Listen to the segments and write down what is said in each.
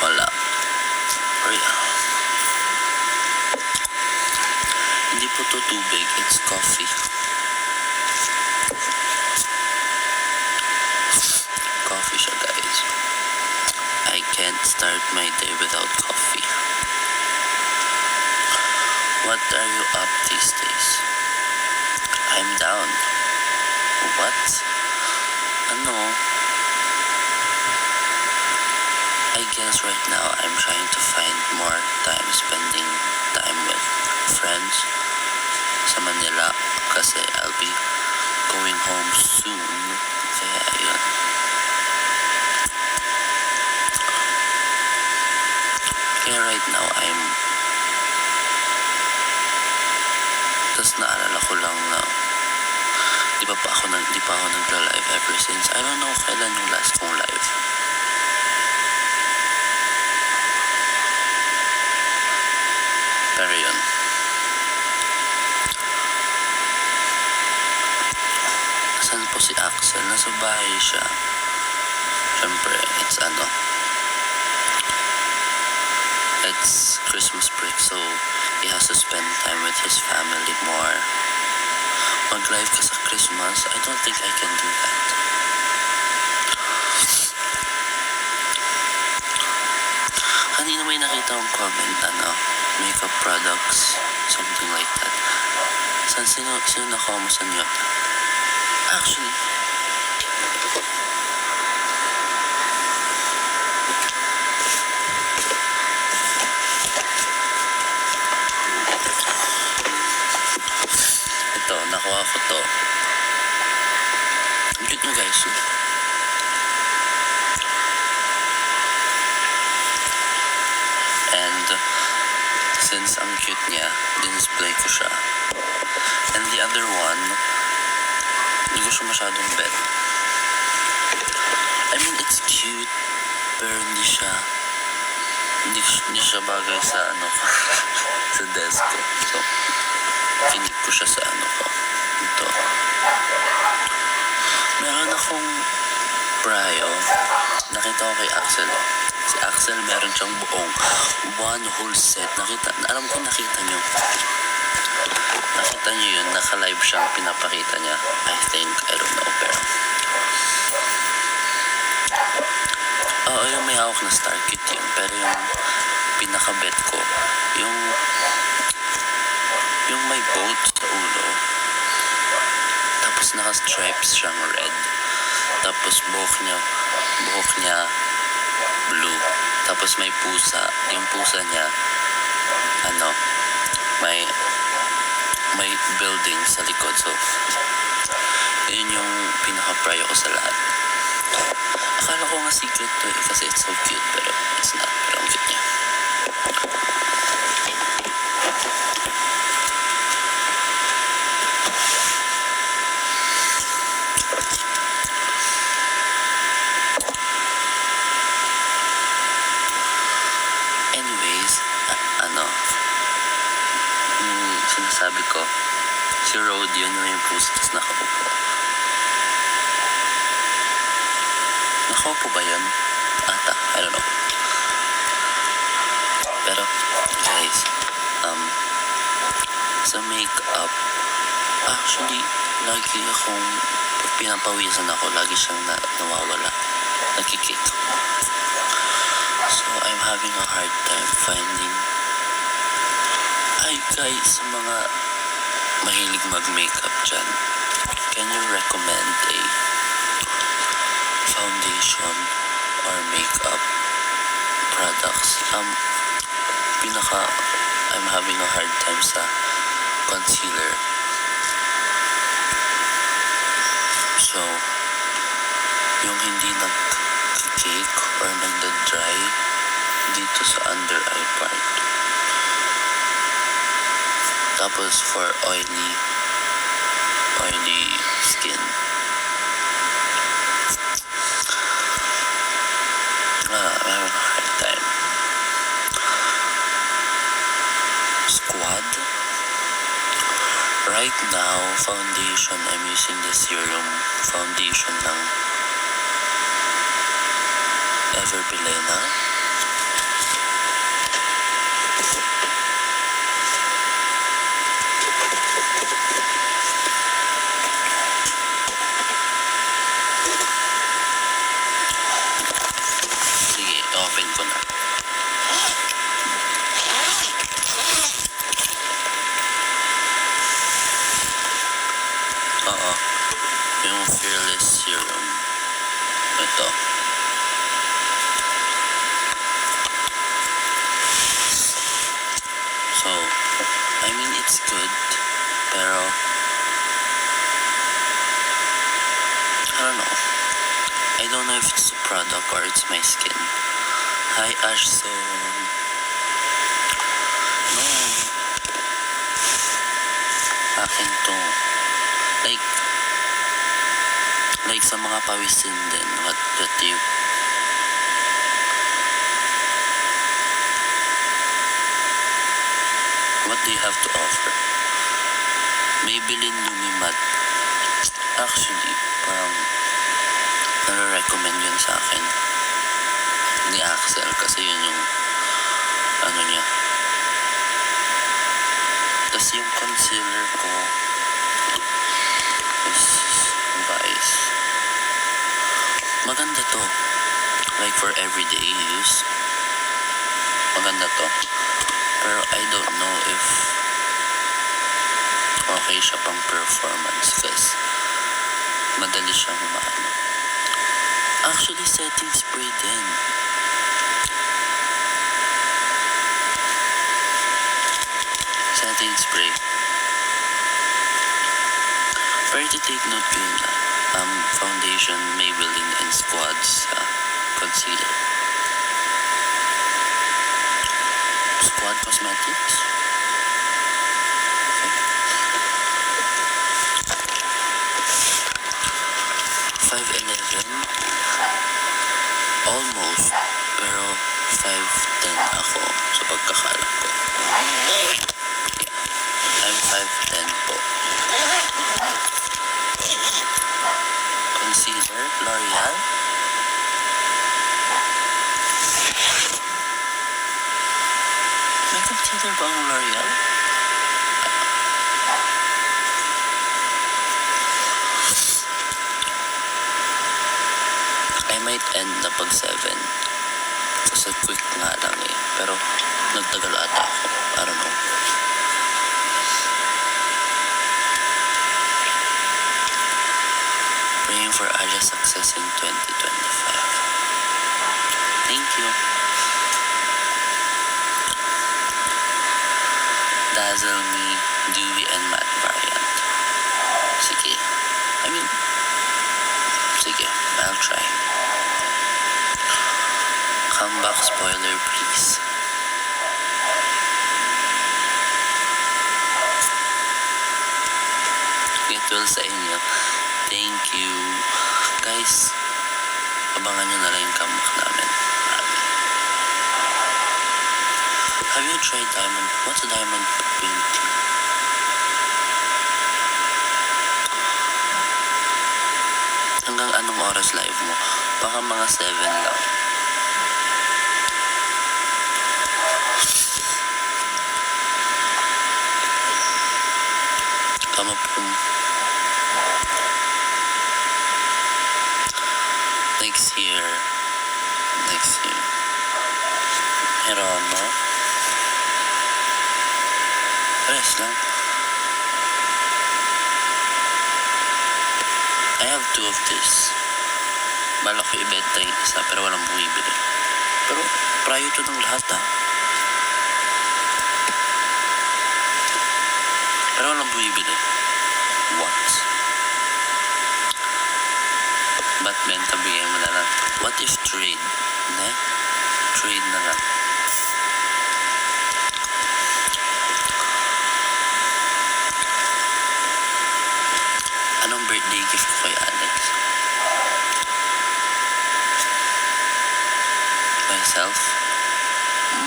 Wala. Real. Hindi po to tubig, it's coffee. Coffee siya, guys. I can't start my day without coffee. What are you up these days? I'm down. What? Ano? I guess right now I'm trying to find more time spending time with friends sa Manila kasi I'll be going home soon. Kaya yun. Kaya right now tas naalala ko lang na di pa ako nagla-live ever since. I don't know kailan yung last kong live. Pero yun. Nasaan po si Axel? Nasa bahay siya. Siyempre, it's Christmas break, so he has to spend time with his family more. Mag-live ka sa Christmas, I don't think I can do that. Kanina may nakita akong comment, makeup products, something like that. Sino na-comment sa niyo? Actually, ito, nakuha ko to. Ang cute nyo, guys. And since ang cute niya, din-display ko siya. And the other one, hindi ko siya masyadong bet. I mean, it's cute, pero hindi siya bagay sa sa desk ko. So, kinip ko siya sa ito. Meron akong Brio. Nakita ko kay Axel. Si Axel meron siyang buong one whole set. Alam ko nakita nyo. Nakita nyo yun, naka-live siyang pinapakita niya. I think, I don't know, pero yung may hawak na Star Kit yun. Pero yung pinaka-bet ko, yung may bolt sa ulo. Tapos naka-stripes siyang red. Tapos buhok niya blue. Tapos may pusa. Yung pusa niya, may building sa likod. So, yun yung pinaka-prio ko sa lahat. Akala ko nga secret to kasi it's so cute, pero it's not. Pero ang cute niya. Anyways, sinasabi ko, si Road yun yung puso, tapos nakaupo. Nakaupo ba yun? Ata, I don't know. Pero, guys, sa makeup, actually, lagi akong, pag pinapawisan ako, lagi siyang nawawala. Nagkikik. So, I'm having a hard time finding. Hi guys, sa mga mahilig mag-makeup dyan, can you recommend a foundation or makeup products? I'm having a hard time sa concealer. So, yung hindi nag-cake or nagda-dry dito sa under eye part. Tapos for oily skin, I'm having a hard time. Squad. Right now, foundation, I'm using the serum foundation ng Everbilena. I-open ko na. Oo. Yung Fearless Serum. Ito. So, I mean, it's good. Pero, I don't know. I don't know if it's a product or it's my skin. Hi, Ash. So, no. Akin to. Like sa mga pawisin din. What do you have to offer? Maybelline Lumimat. Actually, parang nare-recommend yun sa akin ni Axel kasi yun yung ano niya. Tapos yung concealer ko is guys, maganda to. Like for everyday use, maganda to. Pero I don't know if okay siya pang performance kasi madali siyang maano. Actually, setting spray din. Setting spray. Pero to take note ko yun foundation, Maybelline, and Squad's concealer. Squad Cosmetics. Okay. 5'11". Almost. Pero 5'10" ako sa pagkakalam ko. Yeah. I'm 5'10" po. Concealer, L'Oreal. May concealer ba ang L'Oreal? I might end na pag 7. Kasi quick nga lang eh. Pero nagtagal ata ako. I don't know. Praying for Aja's success in 2025. Thank you. Dazzle Me, Dewy and Matte variant. Sige. Sige. I'll try. Comeback spoiler, please. It will sa inyo. Thank you. Guys, abangan nyo na lang yung comeback namin. Have you tried diamond? What's a diamond painting? Hanggang anong oras live mo? Baka mga 7 lang. Come up from next year. Hirono. Rest lang. I have 2 of this. Balak ko ibenta yung isa pero walang bumibili. Pero prayo to ng lahat Pero walang bumibili. What? Ba't benta bigyan mo na lang? What if trade? Ne? Trade na lang. Anong birthday gift ko kay Alex?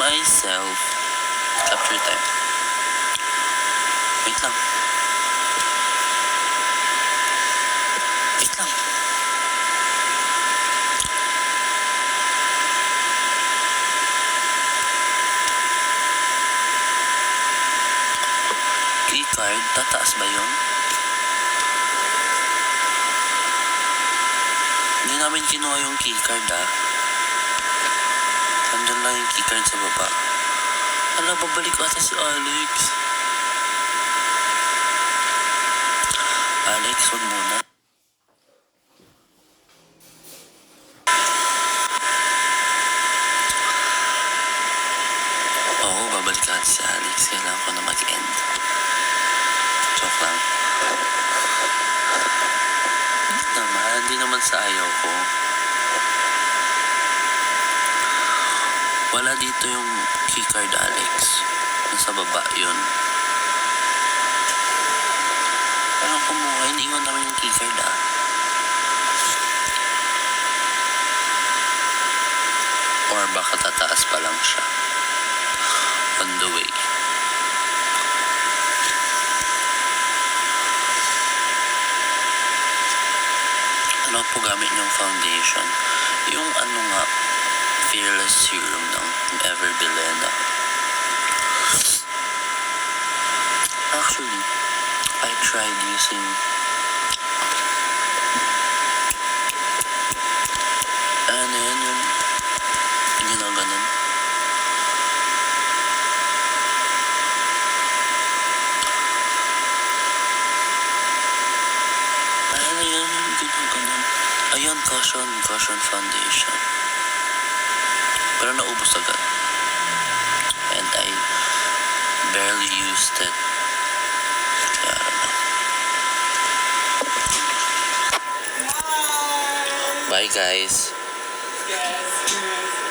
Myself. Capture time. Wait lang. Keycard, tataas ba yun? Hindi namin kinuha yung keycard Nandun lang yung keycard sa baba. Ala, babalik ata si Alex. Alex, wag muna. Oo, babalik ata si Alex. Kailangan ko na mag-end. Joke lang. Hindi naman sa ayaw ko. Wala dito yung keycard, Alex. Nasa baba yun. Parang kumuha, iniwan namin yung keycard Or baka tataas pa lang siya. On the way. Ano po gamit yung foundation? Yung Fearless Serum ng Ever Bilena. Actually, I tried using yung ginaganon. Ayun, caution foundation. Pero naubos agad. And I barely used it. Kaya, I don't know. Bye, guys. Yes.